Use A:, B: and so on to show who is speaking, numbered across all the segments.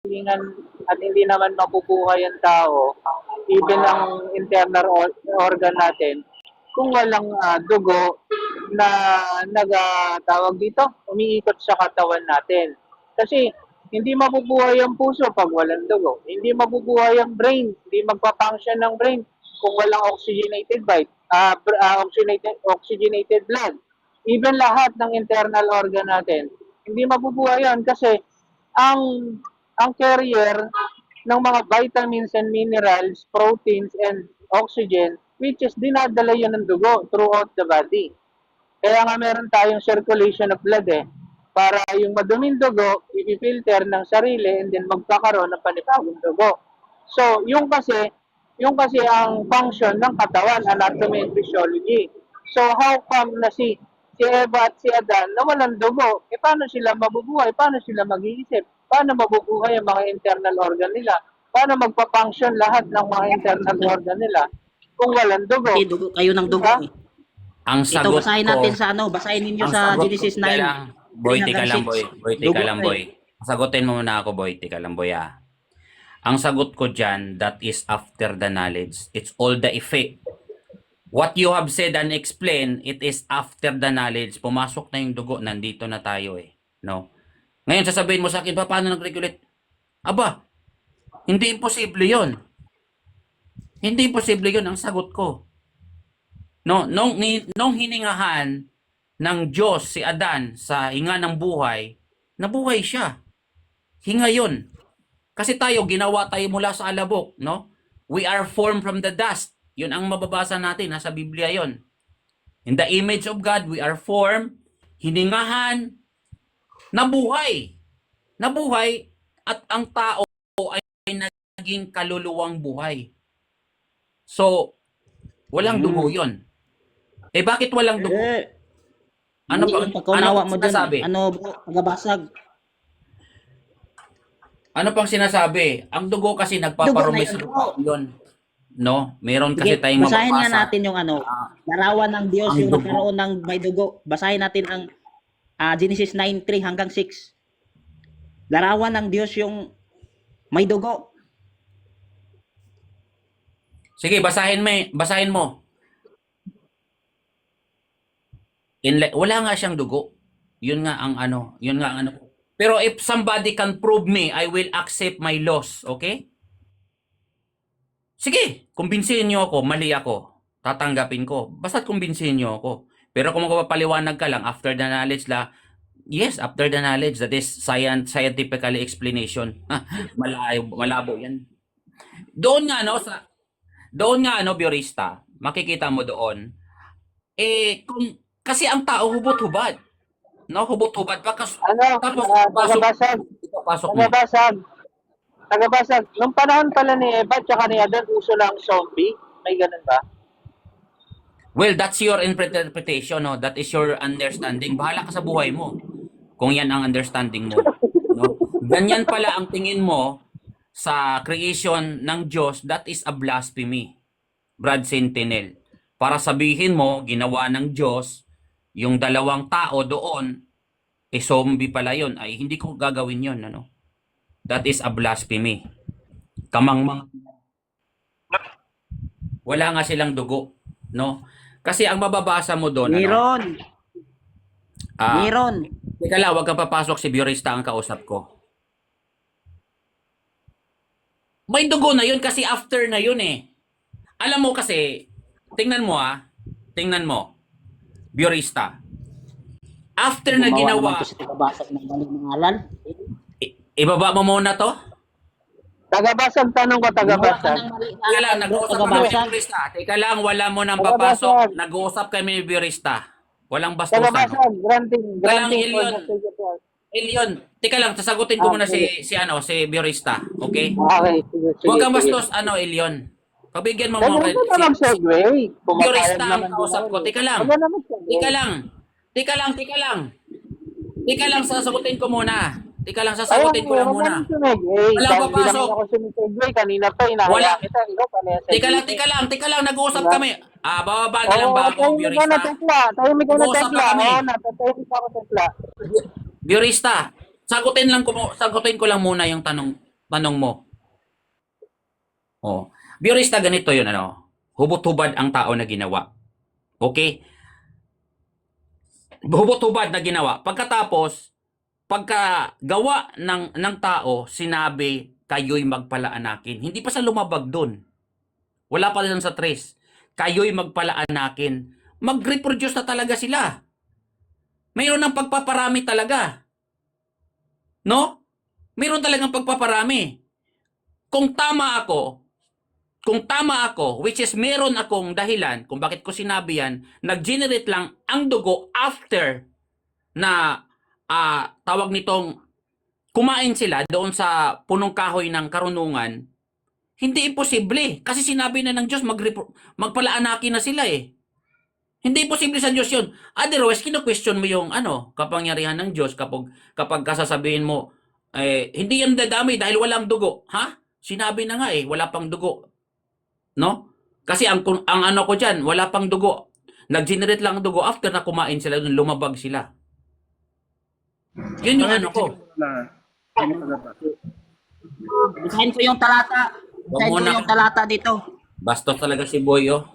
A: hilingan at hindi naman mabubuhay ang tao, even ang internal organ natin, kung walang dugo na tawag dito, umiikot sa katawan natin. Kasi hindi mabubuhay ang puso pag walang dugo. Hindi mabubuhay ang brain, hindi magpa-function ng brain kung walang oxygenated blood. Even lahat ng internal organ natin, hindi mabubuhay yan kasi ang ang carrier ng mga vitamins and minerals, proteins and oxygen, which is dinadala yun ng dugo throughout the body. Kaya nga meron tayong circulation of blood para yung maduming dugo, i-filter ng sarili and then magkakaroon ng panibagong dugo. So, yung kasi ang function ng katawan, anatomy and physiology. So, how come na si Eva at si Adan na walang dugo? Paano sila mabubuhay? Paano sila mag-iisip? Paano mabubuhay ang mga internal organ nila? Paano magpa-function lahat ng mga internal organ nila kung walang dugo?
B: Kasi dugo kayo ng dugo eh.
C: Ang
B: Ito,
C: sagot
B: basahin
C: ko,
B: natin sa basahin ninyo
C: ang
B: sa
C: sagot
B: Genesis
C: ko,
B: 9.
C: Boy, tika lang, boy. Boy, tika
B: Dugo
C: lang,
B: eh.
C: boy. Sagutin mo muna ako, boy. Tika lang, boy, ah. Ang sagot ko dyan, that is after the knowledge. It's all the effect. What you have said and explained, it is after the knowledge. Pumasok na yung dugo, nandito na tayo eh. No? Ngayon, sasabihin mo sa akin, paano nag-regulate? Aba, hindi imposible yon. Hindi imposible yon ang sagot ko. No, nung hiningahan ng Diyos si Adan sa hinga ng buhay, nabuhay siya. Hinga yun. Kasi tayo, ginawa tayo mula sa alabok, no? We are formed from the dust. Yun ang mababasa natin, nasa Biblia yon. In the image of God, we are formed, hiningahan, nabuhay. Nabuhay, at ang tao ay naging kaluluwang buhay. So, walang dugo yun. Bakit walang dugo? Ano pa?
B: Pagkaunawa mo
C: sinasabi?
B: dyan, pagabasag.
C: Ano pang sinasabi? Ang dugo kasi nagpaparumis yun. No? Meron kasi tayong mababasa.
B: Basahin nga natin yung larawan ng Diyos, yung nagkaroon ng may dugo. Basahin natin ang Genesis 9:3 hanggang 6. Larawan ng Diyos yung may dugo.
C: Sige, basahin mo. Wala nga siyang dugo. Yun nga ang ano. Pero if somebody can prove me, I will accept my loss. Okay? Sige, kumbinsihin niyo ako, mali ako. Tatanggapin ko. Basta't kumbinsihin niyo ako. Pero kung magpapaliwanag ka lang after the knowledge yes, after the knowledge, that is scientifically explanation. Malabo yan. Doon nga, Biorista, makikita mo doon, kasi ang tao hubot-hubad. No, hubot-hubad pa.
A: Tagabasag. Nung panahon pala ni Eva at ni Adan, uso lang zombie. May ganun ba?
C: Well, that's your interpretation, no? That is your understanding. Bahala ka sa buhay mo. Kung yan ang understanding mo. No? Ganyan pala ang tingin mo sa creation ng Diyos, that is a blasphemy. Brad Sentinel. Para sabihin mo, ginawa ng Diyos, yung dalawang tao doon, zombie pala yun. Ay, hindi ko gagawin yun. Ano? That is a blasphemy. Wala nga silang dugo. No? Kasi ang mababasa mo doon,
B: Meron.
C: Teka lang, huwag kang papasok, si Biorista ang kausap ko. May dugo na yun kasi after na yun eh. Alam mo kasi, tingnan mo, Biorista. After na ginawa, ibaba mo muna to?
A: Tagabasag, tanong ko, tagabasag.
C: Teka lang, nag-uusap kami ni Biorista. Teka lang, wala mo nang papasok. Nag-uusap kami ni Biorista. Walang bastusan.
A: Tagabasag, granting.
C: Elion, teka lang, sasagutin ko muna si Biorista, okay?
A: Okay, sige.
C: Huwag kang bastos, Elion. Pabigyan mo mo Biorista ang kausap ko. Teka lang, sasagutin ko muna. Sasagutin ko lang muna. Walang papasok.
A: Kanina pa, inahaya kita.
C: Teka lang, nag-uusap kami. Bababa na lang ba ako, Biorista?
A: Tahimik ka na
C: Nag-uusap
A: tekla.
C: pa kami.
A: Natatahimik ako tekla.
C: Biorista, sagutin ko lang muna yung tanong. tanong mo. Oh. Biorista, ganito yun, ano? Hubot-hubad ang tao na ginawa. Okay? Hubot-hubad na ginawa. Pagkatapos, pagkagawa ng tao, sinabi, kayo'y magpalaanakin. Hindi pa sa lumabag dun. Wala pa lang sa tres. Kayo'y magpalaanakin. Mag-reproduce na talaga sila. Mayroon ng pagpaparami talaga. No? Mayroon talagang pagpaparami. Kung tama ako, which is meron akong dahilan kung bakit ko sinabi yan, nag-generate lang ang dugo after na tawag nitong kumain sila doon sa punong kahoy ng karunungan, hindi imposible. Kasi sinabi na ng Diyos, magpalaanakin na sila eh. Hindi imposible sa Diyos yun. Otherwise, kino-question mo yung kapangyarihan ng Diyos kapag kasasabihin mo, hindi yan dadami dahil walang dugo. Ha? Sinabi na nga eh, wala pang dugo. No? Kasi ang ano ko dyan, wala pang dugo. Nag-generate lang ang dugo after na kumain sila, lumabag sila. Yun yung ano ko.
B: Basahin ko yung talata. Basahin ko
C: muna.
B: yung talata dito.
C: Bastos talaga si Boy, oh.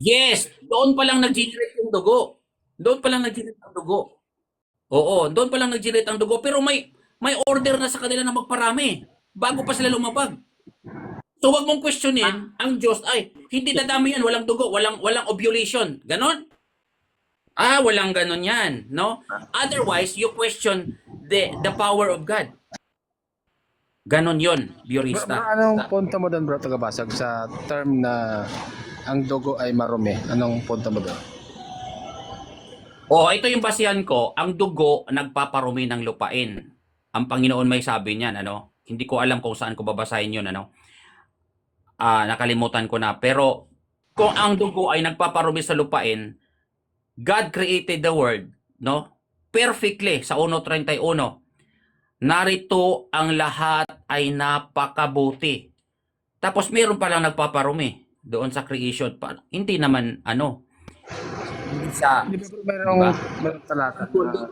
C: Yes, doon pa lang nag-generate yung dugo. Doon pa lang nag-generate ang dugo. Oo, doon pa lang nag-generate ang dugo. Pero may order na sa kanila na magparami bago pa sila lumabag. So wag mong questionin ang Diyos. Ay, hindi dadami yan, walang dugo, walang ovulation. Ganon? Walang ganon yan, no? Otherwise, you question the power of God. Ganon yon, biorista.
D: Anong punto mo doon, bro, tagabasag, sa term na ang dugo ay marumi? Anong punto mo doon?
C: Ito yung basihan ko. Ang dugo nagpaparumi ng lupain. Ang Panginoon may sabi niyan, ano? Hindi ko alam kung saan ko babasahin yun, ano? Nakalimutan ko na. Pero kung ang dugo ay nagpaparumi sa lupain, God created the world, no? Perfectly sa 1:31. Narito ang lahat ay napakabuti. Tapos meron pa lang nagpaparumi doon sa creation. Hindi naman
D: Di ba merong talata na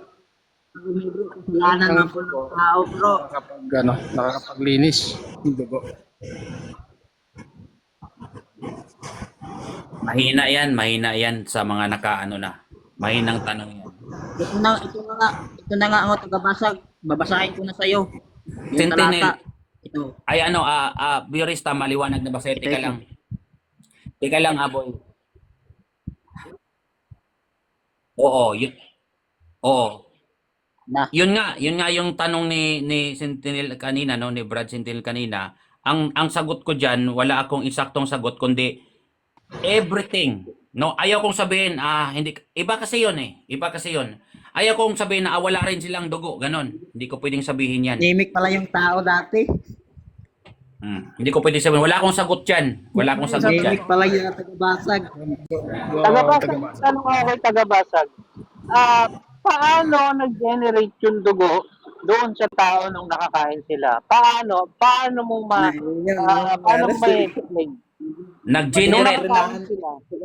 B: Kasalanan ng punong tao, bro.
D: nakakapaglinis yung dugo?
C: Mahina yan sa mga na. Mahinang tanong yan.
B: Ito na nga ang tagabasag. Babasahin ko na sa'yo. Yung
C: Sentinel.
B: talata. Ito.
C: Ay biorista, maliwanag na ba sa'yo? Teka lang. Teka lang, Aboy. Oo, yun. Oo.
B: Na.
C: Yun nga yung tanong ni Sentinel kanina, no, ni Brad Sentinel kanina. Ang sagot ko diyan, wala akong eksaktong sagot kundi everything. No, ayaw kong sabihin hindi iba kasi 'yon eh. Iba kasi 'yon. Ayaw kong sabihin na wala rin silang dugo, ganon. Hindi ko pwedeng sabihin 'yan.
B: Nimik pala yung tao dati.
C: Hindi ko pwedeng sabihin. Wala akong sagot diyan. Wala akong sagot diyan.
B: Nimik pala yung tagabasag.
A: Tagabasag, tanong ako kay tagabasag. Paano nag-generate yung dugo doon sa tao nung nakakain sila? Paano mo ma-explain?
C: Nag-generate.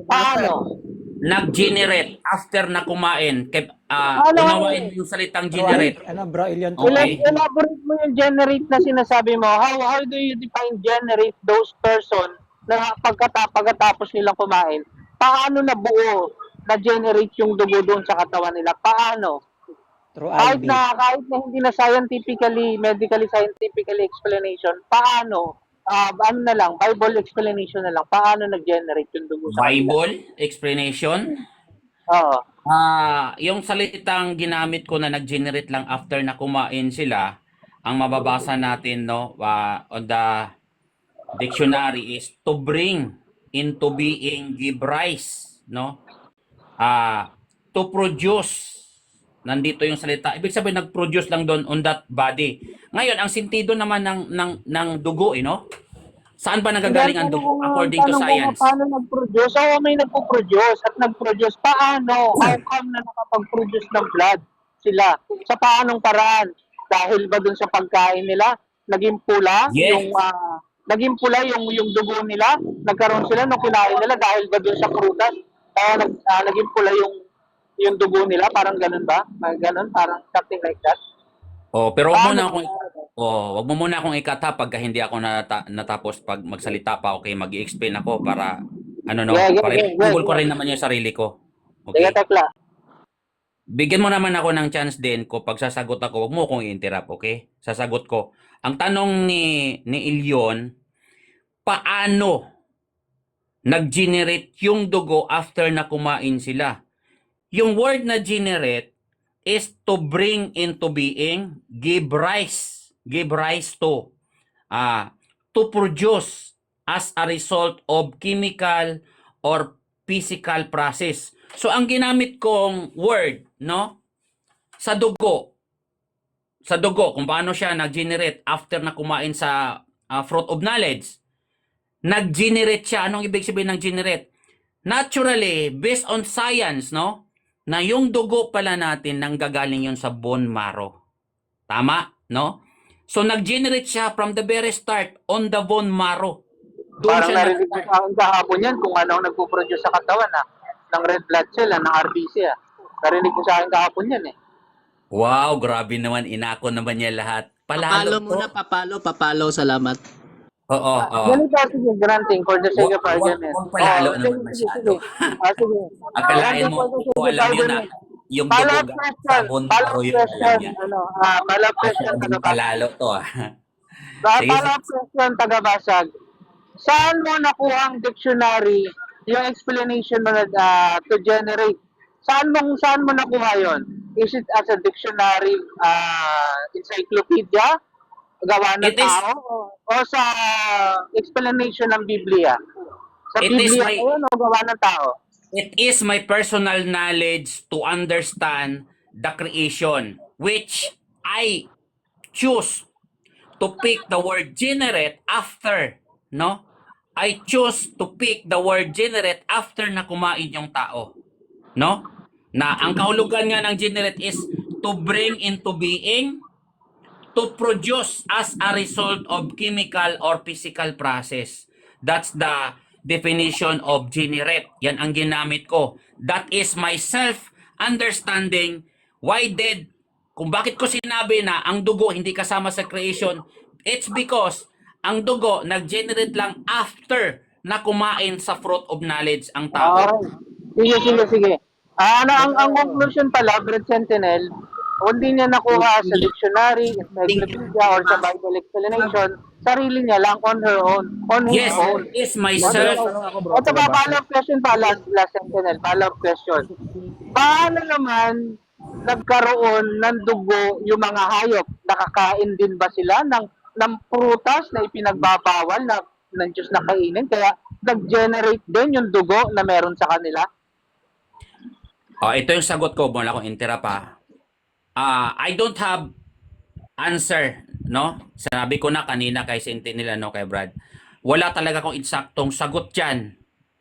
A: Paano?
C: Nag-generate after na kumain. Unawain yung salitang generate.
E: Brilliant.
C: Okay.
A: Elaborate mo yung generate na sinasabi mo. How do you define generate those person na pagkatapos nilang kumain? Paano nabuo na-generate yung dugo doon sa katawan nila? Paano?
E: Through
A: Kahit
E: IV.
A: na hindi na medically scientifically explanation, paano? Na lang, Bible explanation na lang. Paano nag-generate yung dugo sa kanila?
C: Bible explanation.
A: Oo.
C: Yung salitang ginamit ko na nag-generate lang after na kumain sila, ang mababasa natin on the dictionary is to bring into being, give rise, no? To produce. Nandito yung salita. Ibig sabihin nag-produce lang doon on that body. Ngayon, ang sentido naman ng dugo, no? Saan ba nagagaling ang dugo according to science?
A: Paano nag-produce? May nagpo-produce at nag-produce. Paano? How come na nakapag-produce ng blood sila? Sa paanong paraan? Dahil ba dun sa pagkain nila? Naging pula?
C: Yes.
A: Naging pula yung dugo nila? Nagkaroon sila nung kinain nila dahil ba dun sa prutas? Kaya naging pula yung dugo nila, parang ganun ba? Ganun, parang something like that.
C: Pero wag mo
A: Paano?
C: na akong wag mo muna akong ikata pagka hindi ako natapos pag magsalita pa, okay? Mag-i-explain ako para
A: Yeah,
C: para
A: yeah, yeah,
C: i-humble ko
A: yeah.
C: rin naman yung sarili ko.
A: Sige,
C: Okay?
A: Tekla.
C: Bigyan mo naman ako ng chance din ko pag sasagot ako, wag mo akong i-interrupt, okay? Sasagot ko. Ang tanong ni Ilyon, paano nag-generate yung dugo after na kumain sila? Yung word na generate is to bring into being, give rise to produce as a result of chemical or physical process. So ang ginamit kong word, no? Sa dugo kung paano siya nag-generate after na kumain sa fruit of knowledge. Nag-generate siya. Anong ibig sabihin ng generate? Naturally, based on science, no? Na yung dugo pala natin nanggagaling yun sa bone marrow. Tama, no? So nag-generate siya from the very start on the bone marrow. Doon
A: Parang
C: siya
A: narinig ko sa akin kahapon yan kung ano ang nagpo-produce sa katawan ng red blood cell, ng RBC. Narinig ko sa akin kahapon yan eh.
C: Wow, grabe naman. Inako naman niya lahat.
E: Papalo
C: Palalo to.
E: muna, papalo. Salamat.
C: Oo.
A: Ganito, sige, granting for the sake of argument.
C: Huwag palalo
A: Oo,
C: naman
A: sige,
C: masyado.
A: sige.
C: Akalain
A: Granting
C: mo,
A: for the sake
C: kung
A: of
C: alam yun na
A: argument.
C: yung
A: Follow-up
C: dugo
A: question,
C: sabon paro yun, alam yan.
A: follow-up question,
C: Masyadong palalo to Sige,
A: follow-up question, tagabasag. Saan mo nakuha ang dictionary, yung explanation mo na to generate? Saan mo nakuha yon? Is it as a dictionary, encyclopedia, gawa ng
C: It is-
A: tao, o sa explanation ng Biblia? Sa
C: It is
A: Biblia
C: my-
A: ba yun o gawa ng tao?
C: It is my personal knowledge to understand the creation, which I choose to pick the word generate after, no? I choose to pick the word generate after na kumain yung tao, no? Na ang kahulugan nga ng generate is to bring into being, to produce as a result of chemical or physical process. That's the definition of generate. Yan ang ginamit ko. That is my self-understanding. Kung bakit ko sinabi na ang dugo hindi kasama sa creation, it's because ang dugo nag-generate lang after na kumain sa fruit of knowledge ang tao.
A: Sige. Ang conclusion pala, Brad Sentinel, hindi niya nakuha sa dictionary, encyclopedia, or sa Bible explanation, sarili niya lang on his
C: Yes,
A: own.
C: it is myself.
A: Ito pa, follow-up question pa, last Sentinel, follow-up question. Paano naman nagkaroon ng dugo yung mga hayop? Nakakain din ba sila ng prutas na ipinagbabawal ng Diyos na kainin? Kaya nag-generate din yung dugo na meron sa kanila?
C: Ito yung sagot ko, wala akong interrupt pa. I don't have answer, no? Sinabi ko na kanina kay Sentinel, no, kay Brad. Wala talaga akong eksaktong sagot diyan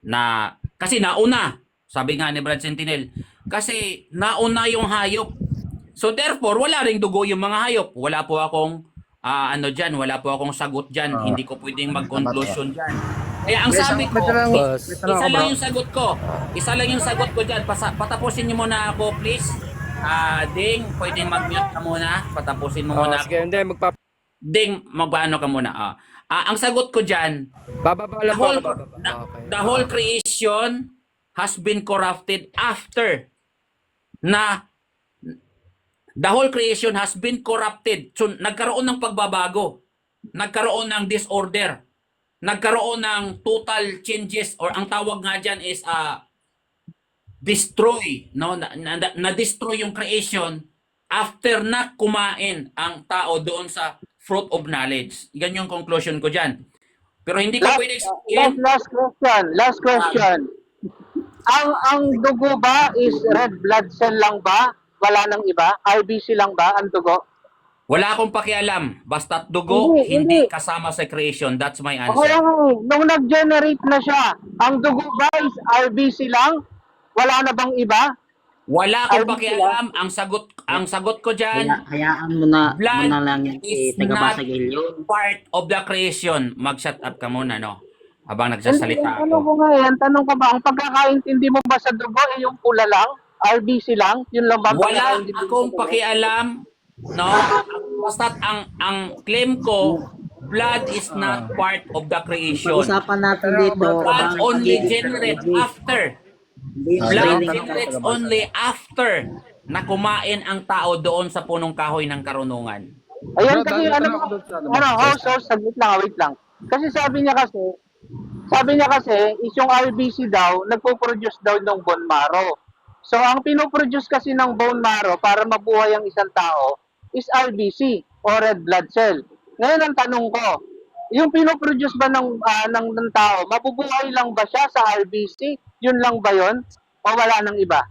C: na kasi nauna. Sabi nga ni Brad Sentinel, kasi nauna yung hayop. So therefore, wala ring dugo yung mga hayop. Wala po akong wala po akong sagot diyan. Hindi ko pwedeng mag-conclusion diyan. Kaya ang sabi ko, isa lang yung sagot ko. Isa lang yung sagot ko diyan. Patapusin niyo muna ako, please. Ding, pwedeng mag-mute ka muna. Patapusin mo muna
D: Sige,
C: ako.
D: hindi,
C: Ding, magpaano ka muna. Ang sagot ko diyan,
D: bababa lang po.
C: the whole creation has been corrupted after na the whole creation has been corrupted. So, nagkaroon ng pagbabago. Nagkaroon ng disorder. Nagkaroon ng total changes or ang tawag nga dyan is destroy. No? Na-destroy yung creation after na kumain ang tao doon sa fruit of knowledge. Yan yung conclusion ko dyan. Pero hindi ko pwede explain.
A: Last question. Ang dugo ba is red blood cell lang ba? Wala nang iba? RBC lang ba ang dugo?
C: Wala akong pakialam. Basta dugo, hindi kasama sa creation. That's my answer.
A: Okay, nung nag-generate na siya, ang dugo ba is RBC lang? Wala na bang iba?
C: Wala akong
A: RBC
C: pakialam. Ang sagot ko dyan,
B: Hayaan mo na
C: blood
B: lang yan si
C: is
B: Tagabasag
C: not
B: Ilyon.
C: part of the creation. Mag-shut up ka muna, no? Habang
A: Hindi,
C: nagsasalita
A: ano ko
C: ako.
A: nga yan, tanong ko ba, ang pagkakaintindi mo ba sa dugo ay yung pula lang? RBC lang? Yun lang ba ang
C: Wala
A: pagkakain dito?
C: akong pakialam, no? Basta't ang claim ko, blood is not part of the creation.
B: Pag-usapan natin dito
C: Blood
B: ang
C: only
B: pagiging
C: generates
B: strategy.
C: after.
B: Hindi yung
C: Blood
B: training.
C: generates only after na kumain ang tao doon sa punong kahoy ng karunungan.
A: Ayan
D: Bro,
A: kasi
D: tanong ako doon sa
A: host, saglit lang, wait lang. Kasi sabi niya kasi, is yung RBC daw, nagpo-produce daw ng bone marrow. So, ang pinoproduce kasi ng bone marrow para mabuhay ang isang tao is RBC o red blood cell. Ngayon ang tanong ko, yung pinoproduce ba ng tao, mabubuhay lang ba siya sa RBC? Yun lang ba yun? O wala nang iba?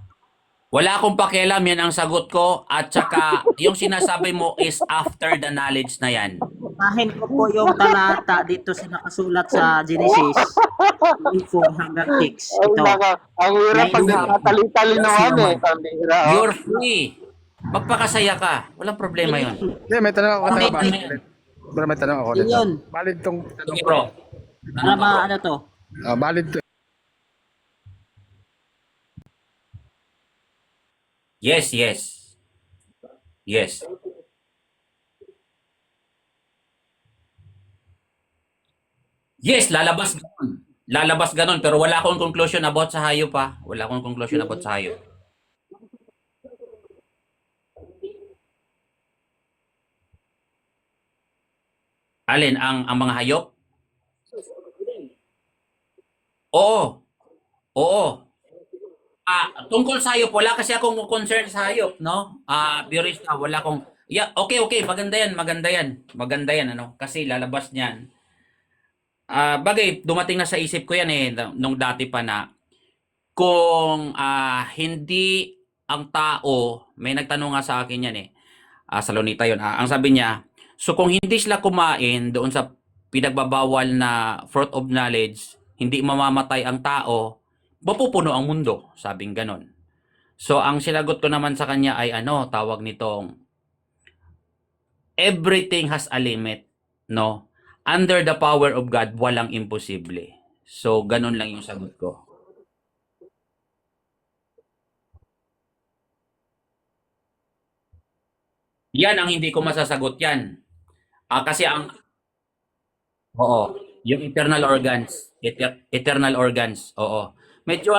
C: Wala akong pakialam, yan ang sagot ko. At saka, yung sinasabi mo is after the knowledge na yan.
B: Bahin ko po yung talata dito sa nakasulat sa Genesis 4 hanggang 6.
A: Ay,
B: Ito.
A: naka, ang hirap pag
B: May-
A: nakatali-talinawan eh. Pambihira, oh.
C: You're free. Magpakasaya ka. Walang problema yun.
D: Hindi, may tanong ako
C: Okay,
D: taga-basa.
C: okay.
D: Bro, may tanong ako dito.
B: Yun.
D: Valid tong tanong
C: Sige
D: ko.
C: bro.
B: Para ba ano to?
D: Valid to.
C: Yes, yes. Yes. Yes, lalabas ganun. Lalabas ganun, pero wala akong conclusion about sa hayop pa. Wala akong conclusion about sa hayop. Alin, ang mga hayop? Oo. Oo. Tungkol sa hayop, wala kasi akong concern sa hayop, no? Purista, wala akong... Yeah, okay, maganda yan, maganda yan. Maganda yan, ano? Kasi lalabas niyan. Bagay, dumating na sa isip ko yan nung dati pa na kung hindi ang tao, may nagtanong nga sa akin yan sa Lunita yun. Ang sabi niya, so kung hindi sila kumain doon sa pinagbabawal na fruit of knowledge, hindi mamamatay ang tao, mapupuno ang mundo, sabing ganon. So ang sinagot ko naman sa kanya ay tawag nitong everything has a limit, no? Under the power of God, walang imposible. So ganon lang yung sagot ko. Yan ang hindi ko masasagot yan. Kasi oo, yung internal organs, eternal organs, oo. Medyo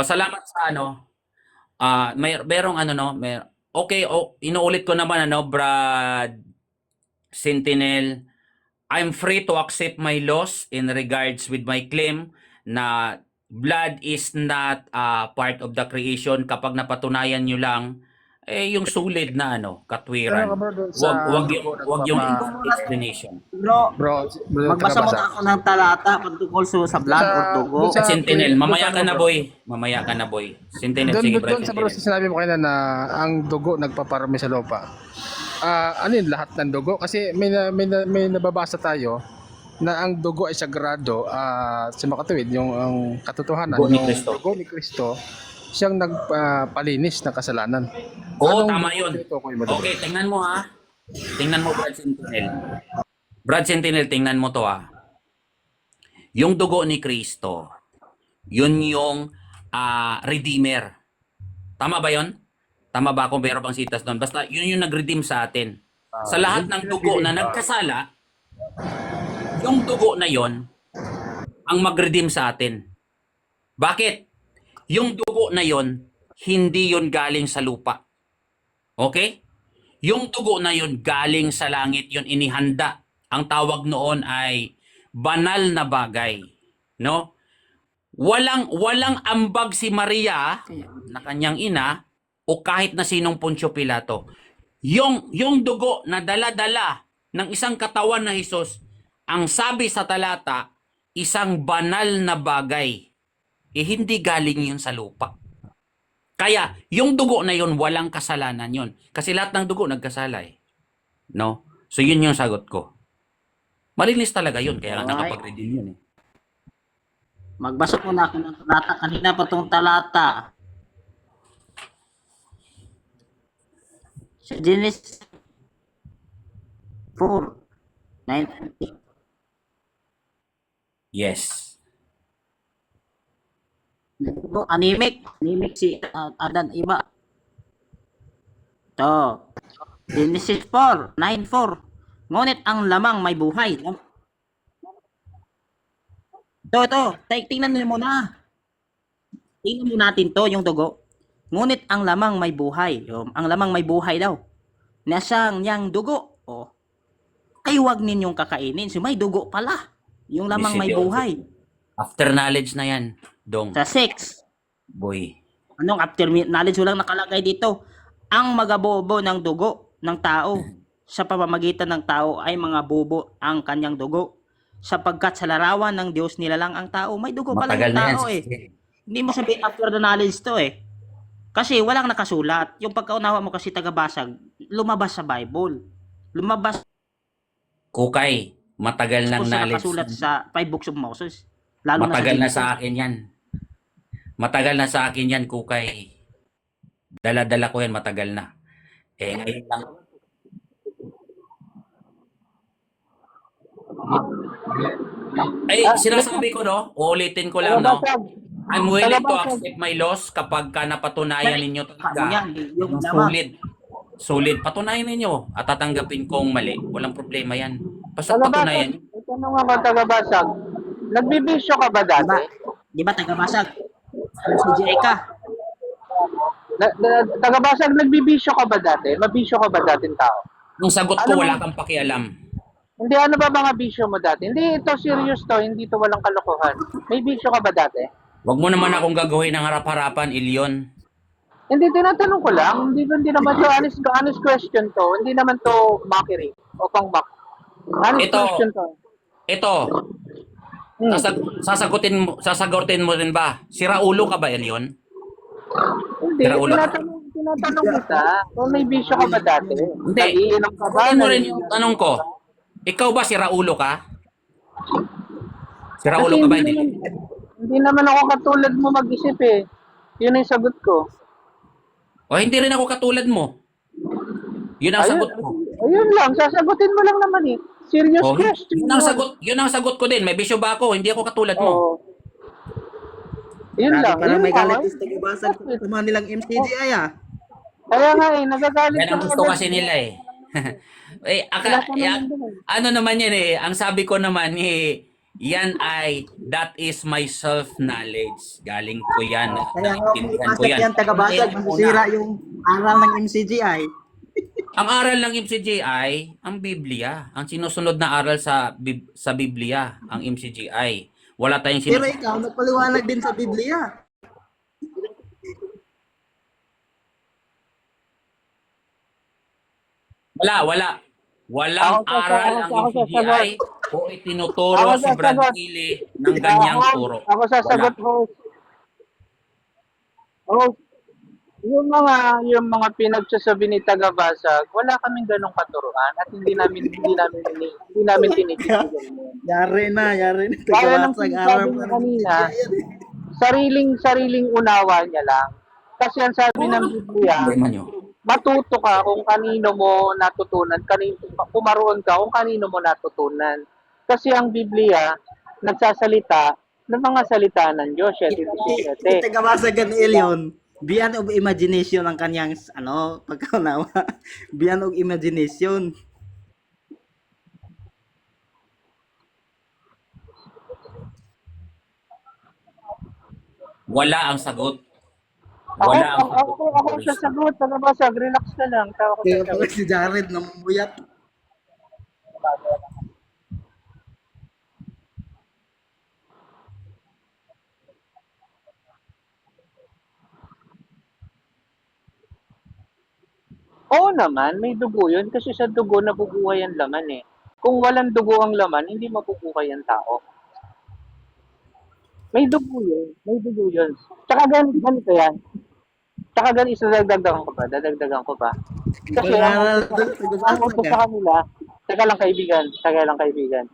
C: salamat sa merong okay, inuulit ko naman Brad Sentinel, I'm free to accept my loss in regards with my claim na blood is not part of the creation kapag napatunayan nyo lang yung sulit na katwiran.
D: Tanong ka, bro, doon sa
C: Wag yung explanation.
B: Bro,
D: Bro,
B: magbasa muna
D: taga-basa.
B: ako ng talata patungkol sa blood or dugo.
D: doon sa-
C: Sentinel, mamaya
D: doon
C: ka
D: sa-
C: na boy. Mamaya ka na boy. Sentinel,
D: Doon
C: sige
D: doon
C: Brad
D: sa bro,
C: Sentinel.
D: sinabi mo kanina na ang dugo nagpaparami sa lupa. Ano yun, lahat ng dugo? Kasi may nababasa tayo na ang dugo ay sagrado sa makatuwid, yung ang katotohanan,
C: Dugo ni
D: yung
C: Kristo.
D: dugo ni Kristo, siyang nagpalinis ng kasalanan.
C: Oo,
D: Anong
C: tama
D: dugo
C: yun.
D: ito, Kuya Maduro?
C: Okay, tingnan mo Tingnan mo Brad Sentinel. Brad Sentinel, tingnan mo to Yung dugo ni Kristo, yun yung redeemer. Tama ba yun? Tama ba kung meron pang sitas doon? Basta yun yung nag-redeem sa atin. Sa lahat ng dugo na nagkasala, yung dugo na yon ang mag-redeem sa atin. Bakit? Yung dugo na yon hindi yon galing sa lupa. Okay? Yung dugo na yon galing sa langit, yon inihanda. Ang tawag noon ay banal na bagay. No? Walang ambag si Maria na kanyang ina o kahit na sinong Poncio Pilato. Yung dugo na dala-dala ng isang katawan na Hesus, ang sabi sa talata, isang banal na bagay. Hindi galing yun sa lupa. Kaya, yung dugo na yun, walang kasalanan yun. Kasi lahat ng dugo nagkasala No? So, yun yung sagot ko. Malinis talaga yun, kaya nakapag-redeem yun
B: Magbasa muna ako ng talata. Kanina pa tong talata. Sa Genesis 4:9.
C: Yes.
B: Anemic si Adan iba. To. Genesis 4:9-4. Ngunit ang lamang may buhay. Ito. Tingnan mo muna. Tingnan mo natin to, yung dugo. Ngunit ang lamang may buhay. Ang lamang may buhay daw. Nasang niyang dugo. Ay wag ninyong kakainin. So may dugo pala. Yung lamang may buhay.
C: After knowledge na yan, dong.
B: Sa 6.
C: Boy.
B: Anong after knowledge? Walang nakalagay dito. Ang magabobo ng dugo ng tao sa pamamagitan ng tao ay mga bobo ang kanyang dugo. Sapagkat sa larawan ng Diyos nilalang ang tao. May dugo pala
C: Matagal
B: yung
C: na yan.
B: tao Hindi mo sabihin after the knowledge to Kasi walang nakasulat. Yung pagkaunawa mo kasi tagabasag, lumabas sa Bible. Lumabas
C: Kukay, matagal ng
B: kung sa
C: knowledge.
B: nakasulat sa 5 books of Moses. Lalo
C: Matagal na
B: Genesis.
C: sa akin yan. Matagal na sa akin yan, Kukay. Dala-dala ko yan, matagal na. Ngayon lang. Sinasabi ko, no? Uulitin ko lang, no? I'm willing to accept my loss kapag ka napatunayan ninyo talaga.
B: Yung
C: Sulit. Patunayan ninyo at tatanggapin kong mali. Walang problema yan. Basta patunayan.
A: Ito nung ako tagabasag. Nagbibisyo ka ba dati?
B: Di ba tagabasag? CGI ka.
A: Tagabasag, nagbibisyo ka ba dati? Mabisyo ka ba dating tao?
C: Yung sagot ko, wala kang pakialam.
A: Hindi, ano ba mga bisyo mo dati? Hindi, ito serious to. Hindi to walang kalokohan. May bisyo ka ba dati?
C: Wag mo naman akong gagawin ng harap-harapan, Ilyon.
A: Hindi, tinatanong ko lang. Hindi naman to honest question to. Hindi naman to mockery o pang-mock. Honest
C: Ito.
A: question to.
C: Ito, sasagutin mo rin ba? Siraulo ka ba, Ilyon?
A: Hindi,
C: Sira ulo.
A: tinatanong kita kung may bisyo ka ba dati.
C: Hindi.
A: Nag-iinom ka ba?
C: Sagutin mo rin yung tanong ko. Ikaw ba siraulo ka? Siraulo ka ba?
A: Hindi naman ako katulad mo mag-isip Yun ang sagot ko.
C: O hindi rin ako katulad mo. Yun ang sagot ko.
A: Ayun lang, sasagutin mo lang naman Serious
C: O,
A: question.
C: yun ang sagot ko din. May bisyo ba ako? Hindi ako katulad mo.
A: Oo. Yun lang.
E: Parang
A: yun
E: may
A: lang.
E: galit is tagabasag sa mga nilang MCGI
A: Kaya nga nagagalit
C: Yan ang gusto kasi nila ano naman yan ang sabi ko naman yan ay, that is my self-knowledge. Galing ko yan.
E: Kaya nga
C: Naintindihan ko
E: umipasok yan tagabasag, masisira yung aral ng MCGI.
C: Ang aral ng MCGI, ang Biblia. Ang sinusunod na aral sa Biblia, ang MCGI. Wala tayong
E: Pero ikaw, nagpaliwanag din sa Biblia.
C: Wala. Walang aral ang MCGI o itinuturo si Brad Pili ng ganyang turo.
A: Ako sasagot host. Yung mga pinagsasabi ni Tagabasag, wala kaming ganong katuruan at hindi namin tinitigilan.
E: Yari na.
A: Kaya nang
E: Tagabasag,
A: sinasabi
E: aral
A: niya
E: pa
A: kanina, sariling unawa niya lang. Kasi ang sabi ng Biblia,
C: Problema nyo.
A: matuto ka kung kanino mo natutunan, pumaroon ka kung kanino mo natutunan. Kasi ang Biblia, nagsasalita ng mga salita ng Diyos.
E: Si tagabasag ni Elion, beyond of imagination ang kanyang pagkaunawa. Beyond of imagination.
C: Wala ang sagot.
A: Ako sasagot, Tagabasag, relax ka lang.
E: Kaya pala si Jared namumuyat.
A: Oo naman, may dugo yun kasi sa dugo nabubuhay ang laman Kung walang dugo ang laman, hindi mabubuhay ang tao. May dugo yun. Tsaka ganito yan. Tsaka ganito, dadagdagan ko pa. Kasi ang utos sa kanila, taga lang kaibigan.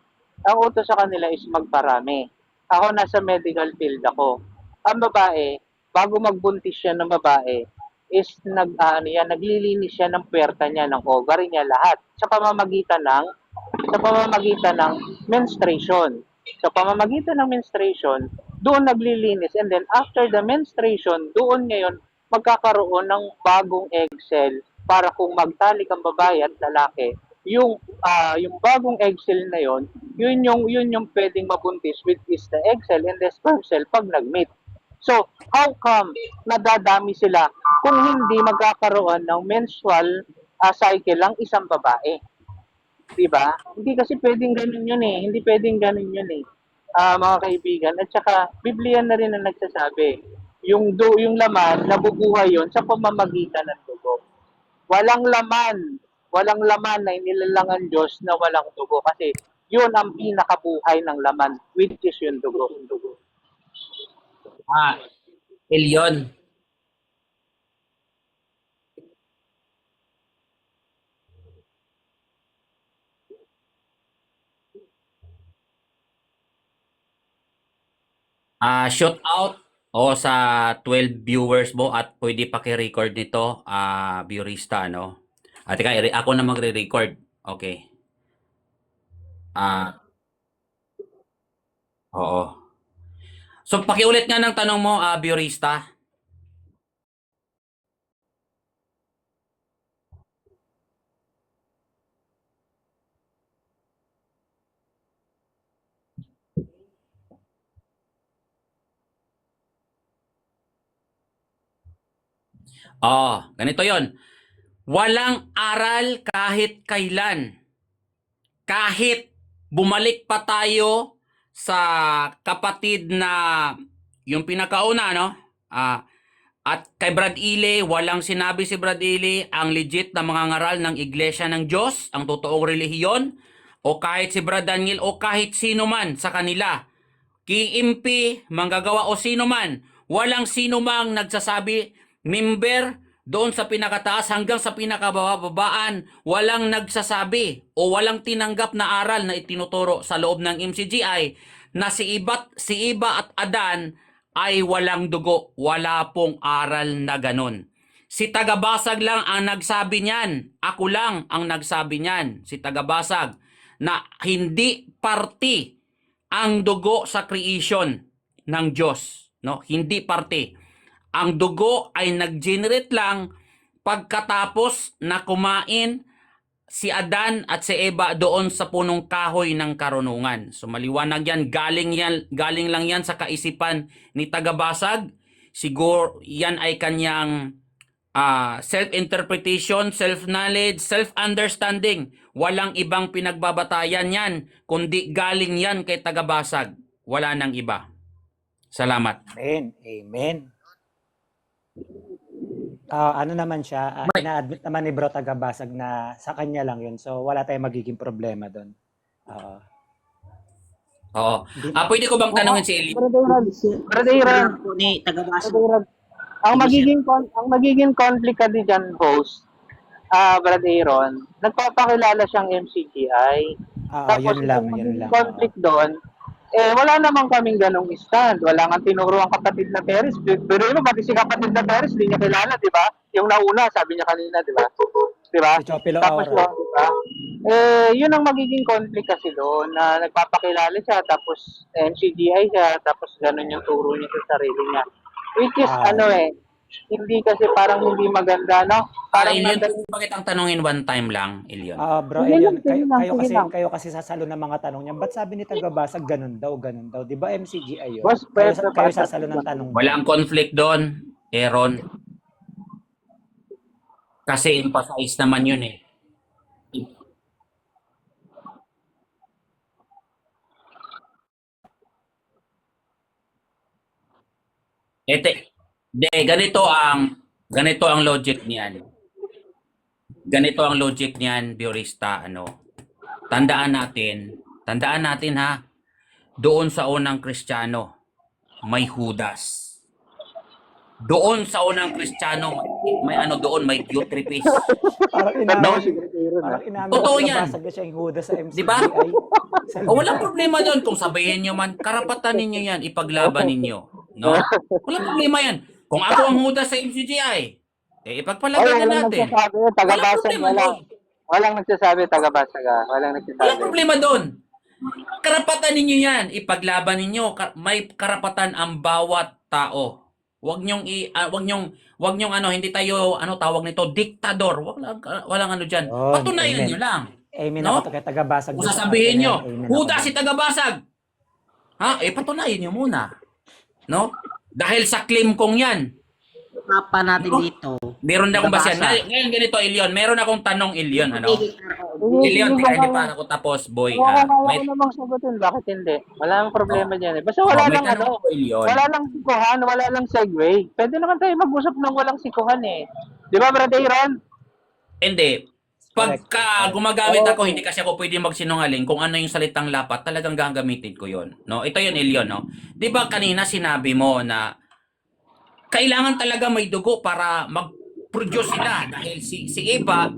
A: Ang utos sa kanila is magparami. Ako nasa medical field ako. Ang babae, bago magbuntis siya ng babae, is naglilinis siya ng puwerta niya, ng ovary niya, lahat. Sa pamamagitan ng menstruation. Sa pamamagitan ng menstruation, doon naglilinis. And then after the menstruation, doon ngayon magkakaroon ng bagong egg cell para kung magtalik ang babae at lalaki, yung bagong egg cell na yun yung pwedeng mabuntis, which is the egg cell and the sperm cell pag nag-meet. So, how come nadadami sila kung hindi magkakaroon ng menstrual cycle ang isang babae? 'Di ba? Hindi kasi pwedeng ganun yun eh. Hindi pwedeng ganun yun eh. Mga kaibigan. At saka, Biblia na rin ang nagsasabi. Yung laman, nabubuhay yun sa pamamagitan ng dugo. Walang laman. Walang laman na inilalang ang Diyos na walang dugo. Kasi yun ang pinakabuhay ng laman, which is yung dugo.
C: Ah, Elyon. Shout out sa 12 viewers mo at pwede paki-record nito, Biorista, ano? Teka, ako na magre-record. Okay. Oo. So, pakiulit nga ng tanong mo, Biorista. Ganito yon. Walang aral kahit kailan. Kahit bumalik pa tayo sa kapatid na yung pinakauna, no? At kay Brad Ile, walang sinabi si Brad Ile ang legit na mga ngaral ng Iglesia ng Diyos, ang totoong relihiyon, o kahit si Brad Daniel o kahit sino man sa kanila. Kiimpi, manggagawa o sino man, walang sino mang nagsasabi, member, doon sa pinakataas hanggang sa pinakababaan, walang nagsasabi o walang tinanggap na aral na itinuturo sa loob ng MCGI na si Iba at Adan ay walang dugo. Wala pong aral na ganun. Si Tagabasag lang ang nagsabi niyan. Ako lang ang nagsabi niyan. Si Tagabasag na hindi party ang dugo sa creation ng Diyos. No? Hindi party. Ang dugo ay nag-generate lang pagkatapos na kumain si Adan at si Eva doon sa punong kahoy ng karunungan. So maliwanag yan, galing lang yan sa kaisipan ni Tagabasag. Siguro yan ay kanyang self-interpretation, self-knowledge, self-understanding. Walang ibang pinagbabatayan yan, kundi galing yan kay Tagabasag. Wala nang iba. Salamat.
F: Amen. Amen. Ano naman siya, ina-admit naman ni Bro Tagabasag na sa kanya lang yun. So, wala tayong magiging problema doon.
C: Oo. Pwede ko bang tanongin si Eli?
A: Brother Aaron,
B: po ni Tagabasag.
A: ang magiging conflict ka diyan, host, Brother Aaron, nagpapakilala siyang MCGI. Tapos
F: yun lang.
A: conflict doon, wala naman kaming ganong stand. Wala nga tinuro ang kapatid na Perez. Pero yun, pati si kapatid na Perez, hindi niya kilala, di ba? Yung nauna, sabi niya kanina, di ba? Di ba?
F: Si Chopilo
A: Tapos
F: Aura.
A: yun, di ba? Yun ang magiging conflict kasi doon, na nagpapakilala siya, tapos MCGI siya, tapos ganun yung turo niya sa sarili niya. Which is, hindi kasi parang hindi maganda, no? Parang
C: Elion, bakit ang tanongin one time lang, Elion?
F: Bro,
A: Sige
F: Elion,
A: lang, sige lang.
F: kayo kasi sasalo ng mga tanong niya. Ba't sabi ni Tagabasag ganun daw? Di ba MCGI yun?
A: Boss,
F: Kayo sasalo ng tanong.
C: Walang conflict doon, Aaron. Kasi emphasize naman yun eh. Ganito ang logic niyan. Ganito ang logic niyan, Biorista, Tandaan natin ha. Doon sa unang Kristiyano, may Judas. Doon sa unang Kristiyano, may Diotrephes.
F: Parang
C: Totoo yan.
F: Tagabasag na siya yung Judas sa MCGI.
C: Di ba? Walang problema doon kung sabihin nyo man, karapatan ninyo yan, ipaglaban ninyo. No? Walang problema yan. Kung ako ang Judas sa MCGI, ipagpalaban na natin.
A: Walang nagsasabi, Tagabasag. Walang nagsasabi, Tagabasag. Walang nagsasabi.
C: Walang problema doon. Karapatan ninyo yan. Ipaglaban ninyo. May karapatan ang bawat tao. Wag nyong ano, hindi tayo, ano tawag nito, diktador. Walang ano dyan.
F: Yun,
C: Patunayan
F: amen.
C: nyo lang.
F: Amen
C: No?
F: ako kay tagabasag.
C: Kung
F: doon sa
C: sasabihin
F: parte na
C: nyo,
F: yan, amen
C: huda
F: ako
C: si
F: doon.
C: tagabasag. Ha? Patunayan nyo muna. No? Dahil sa claim kong yan,
E: Mapa natin
C: No?
E: dito.
C: meron na akong basehan.
E: Tagabasag.
C: Ngayon ganito, Ilyon. Meron akong tanong, Ilyon. Ano?
A: Sige,
C: Ilyon,
A: sige,
C: tika, hindi
A: kung
C: pa
A: kaya-
C: ako tapos, boy.
A: kung kaya ko
C: May,
A: namang sagutin, bakit hindi? Wala nang problema dyan eh. Basta wala
C: may
A: lang
C: tanong
A: ano,
C: ako, Ilyon.
A: wala lang sikuhan, wala lang segue. Pwede naman tayo mag-usap ng walang sikuhan eh. Di ba, Brother Aaron?
C: Hindi. Pagka gumagamit
A: Oo.
C: ako, hindi kasi ako pwede magsinungaling kung ano yung salitang lapat, talagang gagamitin ko yon. No? Ito yun, Ilyon. No? Di ba kanina sinabi mo na kailangan talaga may dugo para mag-produce sila dahil si Eva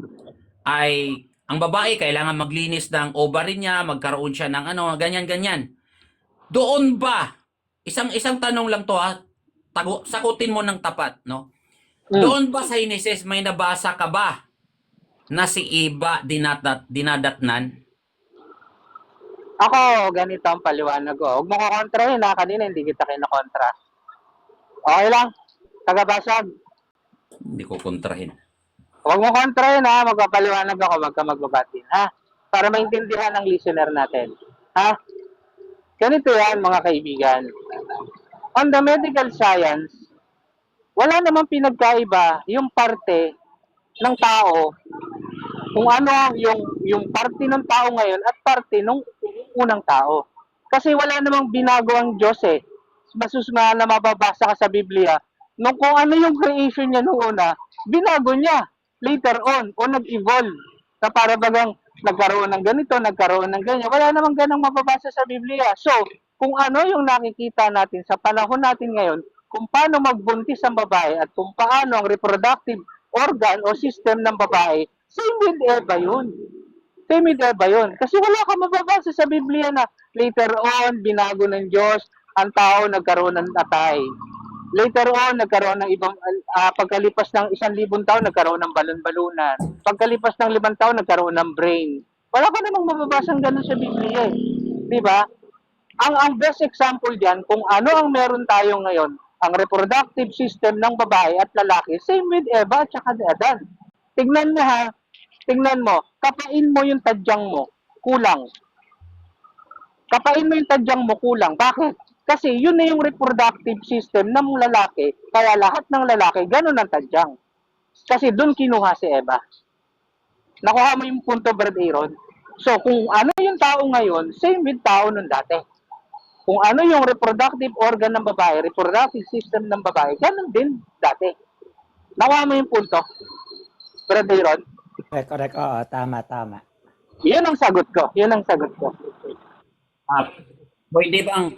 C: ay ang babae kailangan maglinis ng ovary niya, magkaroon siya ng ano, ganyan-ganyan. Doon ba, isang tanong lang to ha, sakutin mo ng tapat, no? Doon ba sa Genesis may nabasa ka ba na si Eva dinadatnan?
A: Ako, ganito ang paliwanag ko. Huwag mo kukontrahin ha, kanina hindi kita kinakontra. Okay lang, tagabasag.
C: Hindi ko kontrahin.
A: Huwag mo kontrahin ha, magpapaliwanag ako, wag ka magbabatin ha. Para maintindihan ng listener natin. Ha? Ganito yan mga kaibigan. On the medical science, wala namang pinagkaiba yung parte ng tao kung ano yung parte ng tao ngayon at parte ng unang tao. Kasi wala namang binago ang Diyos eh. Masusma na mababasa ka sa Biblia, nung kung ano yung creation niya noong una, binago niya later on o nag-evolve na para bagang nagkaroon ng ganito, nagkaroon ng ganyan. Wala namang ganang mababasa sa Biblia. So, kung ano yung nakikita natin sa panahon natin ngayon, kung paano magbuntis ang babae at kung paano ang reproductive organ o system ng babae, same with Eva yun. Same with Eva yun. Kasi wala ka mababasa sa Biblia na later on, binago ng Diyos, ang tao nagkaroon ng atay. Later on, nagkaroon ng ibang, pagkalipas ng 1,000 taon, nagkaroon ng balon-balunan. Pagkalipas ng 5 taon, nagkaroon ng brain. Wala ka namang mababasang ganun sa Biblia eh. Di ba? Ang best example diyan kung ano ang meron tayo ngayon, ang reproductive system ng babae at lalaki, same with Eva at saka Adan. Tignan mo ha, tignan mo, kapain mo yung tadyang mo, kulang. Kapain mo yung tadyang mo, kulang. Bakit? Kasi yun na yung reproductive system ng lalaki, kaya lahat ng lalaki, ganun ang tadyang. Kasi doon kinuha si Eva. Nakuha mo yung punto, Brad Aaron? So, kung ano yung tao ngayon, same with tao nung dati. Kung ano yung reproductive organ ng babae, reproductive system ng babae, ganun din dati. Nakuha mo yung punto, Brad Aaron?
F: Correct. Oo, tama.
A: Yun ang sagot ko. Yun ang sagot ko.
C: Boy, di bang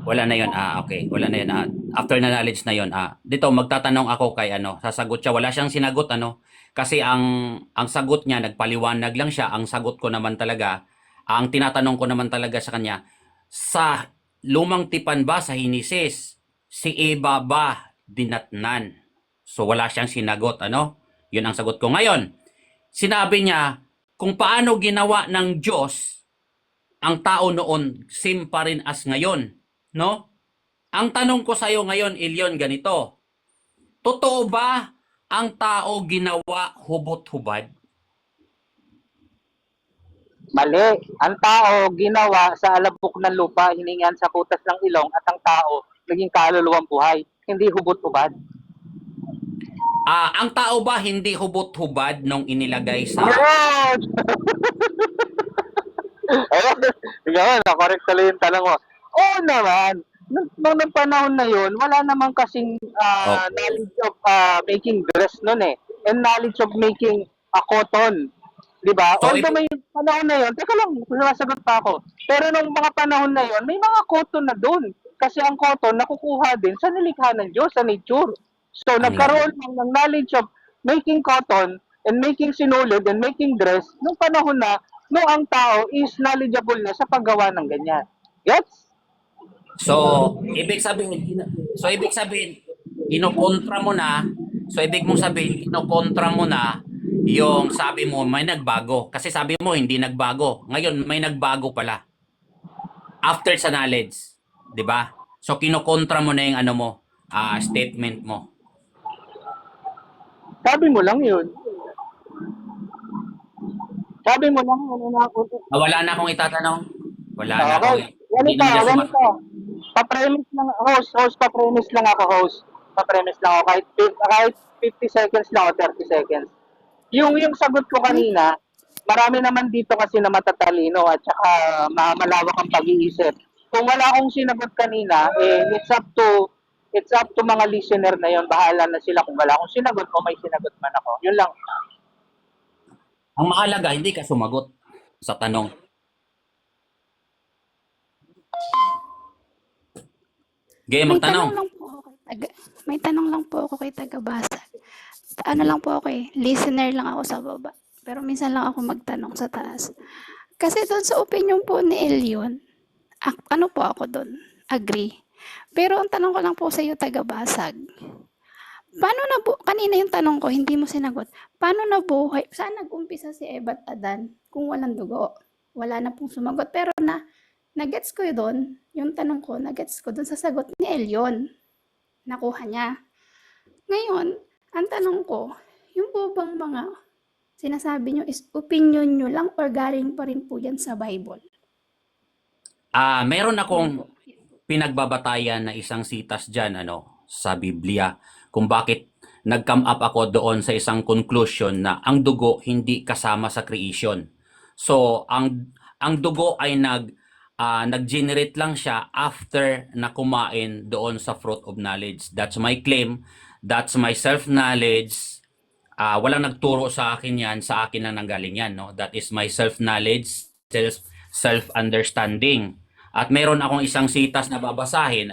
C: wala na yon. Okay. Wala na yon. After na knowledge na yon, dito magtatanong ako kay ano, sasagot siya. Wala siyang sinagot ano. Kasi ang sagot niya nagpaliwanag lang siya. Ang sagot ko naman talaga, ang tinatanong ko naman talaga sa kanya, sa lumang tipan ba sa Genesis, si Eva ba dinatnan? So wala siyang sinagot ano. Yun ang sagot ko. Ngayon, sinabi niya kung paano ginawa ng Diyos ang tao noon, same pa rin as ngayon. No? Ang tanong ko sa iyo ngayon, Ilyon, ganito. Totoo ba ang tao ginawa hubot-hubad?
A: Mali. Ang tao ginawa sa alabok ng lupa, hiningan sa kutas ng ilong at ang tao naging kaluluwang buhay. Hindi hubot-hubad.
C: Ang tao ba hindi hubot-hubad nung inilagay sa...
A: Good! Ayun, na-correct tuloy yung tanong mo. Oo naman. Nung panahon na yun, wala namang kasing knowledge of making dress nun eh. And knowledge of making cotton. Di ba?
C: So,
A: Although may panahon na yun, teka lang, nasagot pa ako. Pero nung mga panahon na yun, may mga cotton na dun. Kasi ang cotton nakukuha din sa nilikha ng Diyos, sa nature. So, nagkaroon ng knowledge of making cotton and making sinulid and making dress nung panahon na nung ang tao is knowledgeable na sa paggawa ng ganyan. Gets?
C: So, ibig sabihin, inokontra mo na, so ibig mong sabihin, inokontra mo na yung sabi mo may nagbago. Kasi sabi mo hindi nagbago. Ngayon may nagbago pala. After sa knowledge, 'di ba? So kinokontra mo na yung ano mo, statement mo.
A: Sabi mo lang yun. Sabi mo lang yun.
C: Wala na akong itatanong. Wala na
A: Okay.
C: akong hindi naman dyan
A: Ganito. Pa-premise lang, host, pa-premise lang ako, host. Pa-premise lang ako, kahit 50 seconds lang o 30 seconds. Yung sagot ko kanina, marami naman dito kasi na matatalino at saka malawak ang pag-iisip. Kung wala akong sinagot kanina, it's up to mga listener na yon. Bahala na sila kung wala akong sinagot o may sinagot man ako. Yun lang.
C: Ang mahalaga, hindi ka sumagot sa tanong. Game
G: May
C: magtanong.
G: tanong lang po ako kay may tanong lang po ako kay taga-Basag. Ano lang po ako listener lang ako sa baba. Pero minsan lang ako magtanong sa taas. Kasi doon sa opinion po ni Elion, ano po ako doon? Agree. Pero ang tanong ko lang po sa iyo taga-Basag. Paano kanina yung tanong ko, hindi mo sinagot. Paano nabuhay? Saan nag-umpisa si Eva at Adan kung walang dugo? Wala na pong sumagot. Pero nagets ko doon, yung tanong ko, nagets ko doon sa sagot ni Elion. Nakuha niya. Ngayon, ang tanong ko, yung po bang mga sinasabi nyo is opinion nyo lang or galing pa rin po yan sa Bible?
C: Meron akong pinagbabatayan na isang sitas dyan, sa Biblia, kung bakit nag-come up ako doon sa isang conclusion na ang dugo hindi kasama sa creation. So, ang dugo ay nag-generate lang siya after na kumain doon sa fruit of knowledge. That's my claim. That's my self-knowledge. Walang nagturo sa akin yan. Sa akin na nanggaling yan. No? That is my self-knowledge, self-understanding. At meron akong isang sitas na babasahin.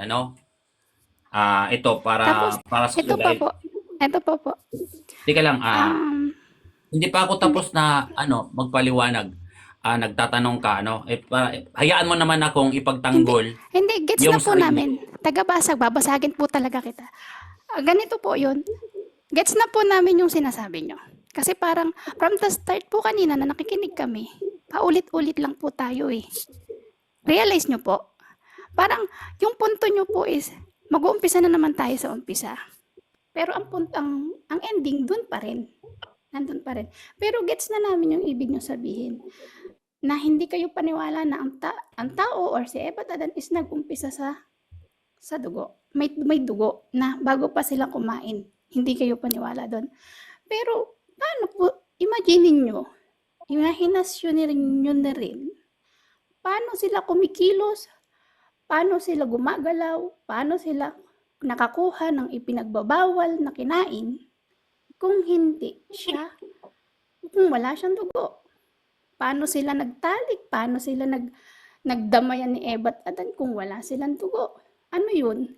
C: Ito para sa
G: ito pa po. Ito po.
C: Teka lang. Hindi pa ako tapos na magpaliwanag. Nagtatanong ka, hayaan mo naman akong ipagtanggol.
G: Hindi, gets
C: yung
G: na po
C: sarili.
G: namin. Taga-Basag, babasagin po talaga kita. Ganito po yun. Gets na po namin yung sinasabi nyo. Kasi parang from the start po kanina na nakikinig kami, paulit-ulit lang po tayo eh. Realize nyo po, parang yung punto nyo po is, mag-uumpisa na naman tayo sa umpisa. Pero ang ending dun pa rin. Nandun pa rin. Pero gets na namin yung ibig nyo sabihin. Na hindi kayo paniwala na ang tao or si Eva at Adan is nag-umpisa sa dugo. May dugo na bago pa sila kumain. Hindi kayo paniwala doon. Pero paano po, imagine nyo, imahinasyon nyo na rin, paano sila kumikilos, paano sila gumagalaw, paano sila nakakuha ng ipinagbabawal na kinain kung wala siyang dugo. Paano sila nagtalik? Paano sila nagdamayan ni Eva at Adan kung wala silang dugo? Ano yun?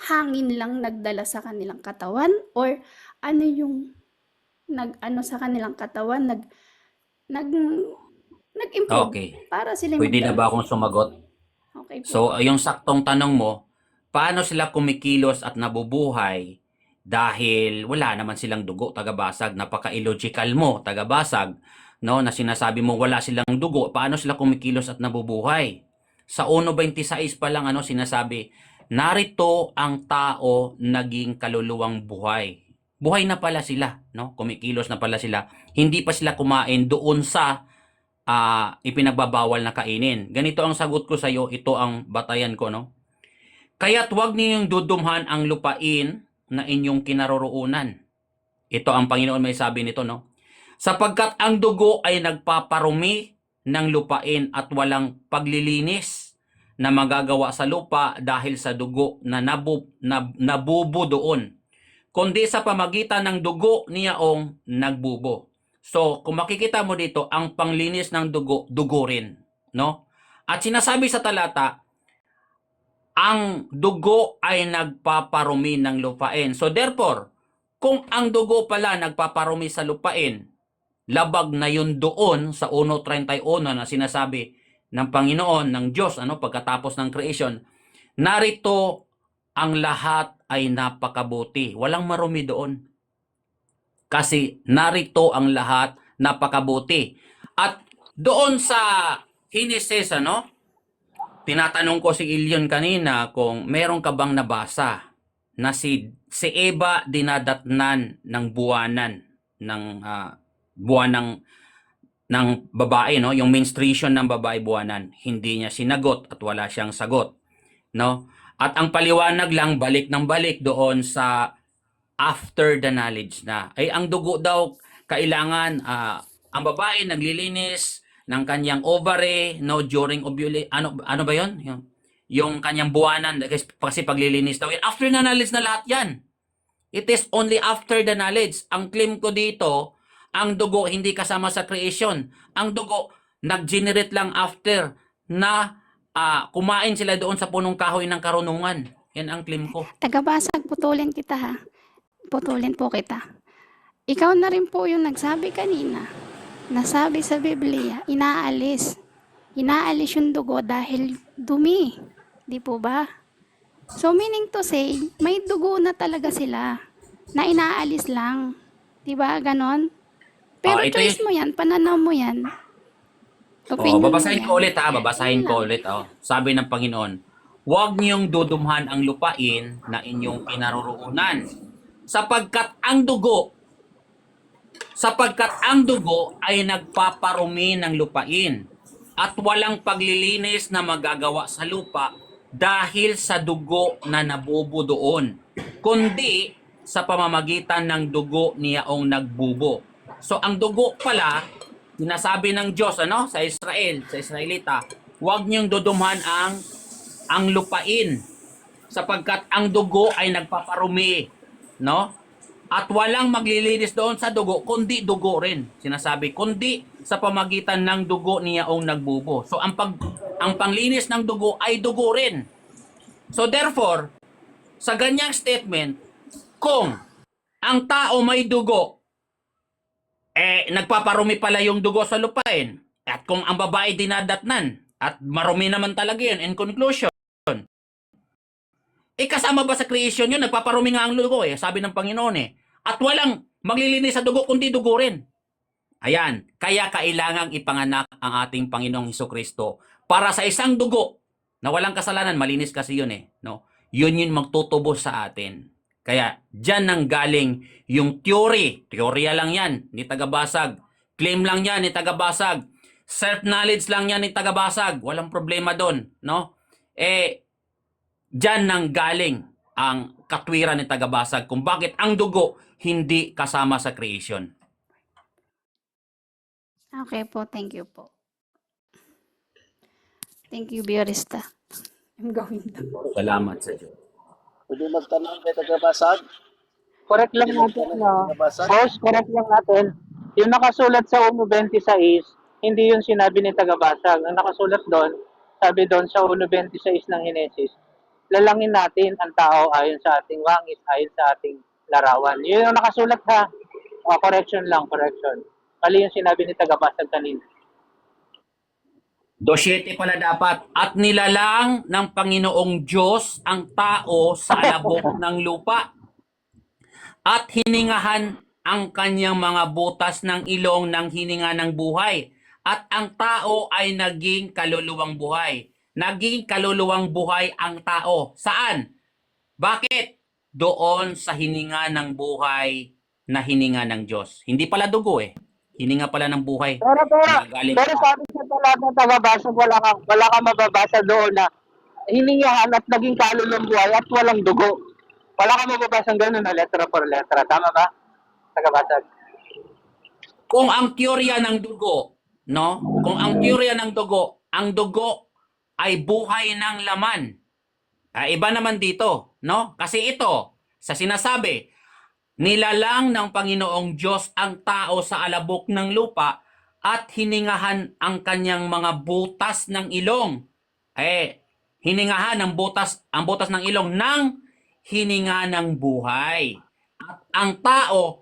G: Hangin lang nagdala sa kanilang katawan? Or ano yung sa kanilang katawan? Nag-improve
C: Okay.
G: para sila
C: Pwede na ba akong sumagot?
G: Okay po.
C: So, yung saktong tanong mo, paano sila kumikilos at nabubuhay dahil wala naman silang dugo, taga-Basag? Napaka-illogical mo, taga-Basag, na sinasabi mo wala silang dugo. Paano sila kumikilos at nabubuhay? Sa 1:26 pa lang sinasabi, narito ang tao naging kaluluwang buhay. Buhay na pala sila, kumikilos na pala sila. Hindi pa sila kumain doon sa ipinagbabawal na kainin. Ganito ang sagot ko sa iyo, ito ang batayan ko, Kaya't huwag ninyong dudumhan ang lupain na inyong kinaroroonan. Ito ang Panginoon may sabi nito, Sapagkat ang dugo ay nagpaparumi ng lupain at walang paglilinis na magagawa sa lupa dahil sa dugo na nabubo doon, kundi sa pamagitan ng dugo niyaong nagbubo. So, kung makikita mo dito, ang panglinis ng dugo, dugo rin, At sinasabi sa talata, ang dugo ay nagpaparumi ng lupain. So therefore, kung ang dugo pala nagpaparumi sa lupain, labag na yun doon sa 1:31 na sinasabi ng Panginoon, ng Diyos, pagkatapos ng creation, narito ang lahat ay napakabuti. Walang marumi doon. Kasi narito ang lahat, napakabuti. At doon sa Genesis, tinatanong ko si Ilion kanina kung meron ka bang nabasa na si Eva dinadatnan ng buwanan ng buwan ng babae, no? Yung menstruation ng babae buwanan. Hindi niya sinagot at wala siyang sagot, no? At ang paliwanag lang balik ng balik doon sa after the knowledge na ay ang dugo daw kailangan ang babae naglilinis ng kanyang ovary, no, during ovulation. Ano ba 'yon? Yung kanyang buwanan kasi paglilinis daw yan. After the knowledge na lahat yan. It is only after the knowledge. Ang claim ko dito, ang dugo hindi kasama sa creation. Ang dugo nag-generate lang after na kumain sila doon sa punong kahoy ng karunungan. Yan ang claim ko.
G: Tagabasag, putulin kita ha. Putulin po kita. Ikaw na rin po yung nagsabi kanina. Nasabi sa Biblia, inaalis. Inaalis yung dugo dahil dumi. Di po ba? So meaning to say, may dugo na talaga sila na inaalis lang. Di ba? Ganon. Pero
C: Ito
G: choice mo yan, pananaw mo yan. Opinion mo
C: Babasahin
G: yan.
C: ko ulit babasahin ko ulit. Sabi ng Panginoon, huwag niyong dudumhan ang lupain na inyong kinaroroonan sapagkat ang dugo ay nagpaparumi ng lupain at walang paglilinis na magagawa sa lupa dahil sa dugo na nabubo doon, kundi sa pamamagitan ng dugo niyaong nagbubo. So ang dugo pala, sinasabi ng Diyos sa Israel, sa Israelita, huwag niyong dudumhan ang lupain sapagkat ang dugo ay nagpaparumi, no? At walang maglilinis doon sa dugo, kundi dugo rin. Sinasabi, kundi sa pamagitan ng dugo niyaong nagbubo. So ang panglinis ng dugo ay dugo rin. So therefore, sa ganyang statement, kung ang tao may dugo, nagpaparumi pala yung dugo sa lupain. At kung ang babae dinadatnan, at marumi naman talaga yun, in conclusion, kasama ba sa creation yun? Nagpaparumi nga ang dugo sabi ng Panginoon At walang maglilinis sa dugo, kundi dugo rin. Ayan, kaya kailangang ipanganak ang ating Panginoong Hesukristo para sa isang dugo na walang kasalanan, malinis kasi yun no? Yun magtutubos sa atin. Kaya dyan nang galing yung theory. Teorya lang yan, ni tagabasag. Claim lang yan, ni tagabasag. Self-knowledge lang yan, ni tagabasag. Walang problema doon, no? Dyan nang galing ang katwiran ni tagabasag kung bakit ang dugo hindi kasama sa creation.
G: Okay po, thank you po. Thank you, Biorista. I'm going to.
C: Salamat sa Diyos.
H: Pwede magtanong kay tagabasag?
A: Correct lang natin, Boss, correct lang natin. Yung nakasulat sa 1.26, hindi yun sinabi ni tagabasag. Ang nakasulat doon, sabi doon sa 1.26 ng Henesis, lalangin natin ang tao ayon sa ating wangis, ayon sa ating larawan. Yun yung nakasulat ha. Correction lang, correction. Mali yung sinabi ni tagabasag kanina.
C: 2:7 pala dapat. At nilalang ng Panginoong Diyos ang tao sa alabok ng lupa. At hiningahan ang kanyang mga butas ng ilong ng hininga ng buhay. At ang tao ay naging kaluluwang buhay. Naging kaluluwang buhay ang tao. Saan? Bakit? Doon sa hininga ng buhay na hininga ng Diyos. Hindi pala dugo Hininga pala ng buhay.
A: Pero sabi sa talata ng tagabasag, wala ka mababasa doon na hiningahan at naging kaluluwang buhay at walang dugo. Wala ka mababasa gano'n na letra por letra. Tama ba? Tagabasag.
C: Kung ang teorya ng dugo, Kung ang teorya ng dugo, ang dugo ay buhay ng laman. Iba naman dito, Kasi ito, sa sinasabi, nilalang ng Panginoong Diyos ang tao sa alabok ng lupa at hiningahan ang kanyang mga butas ng ilong. Hiningahan ang butas ng ilong ng hininga ng buhay. At ang tao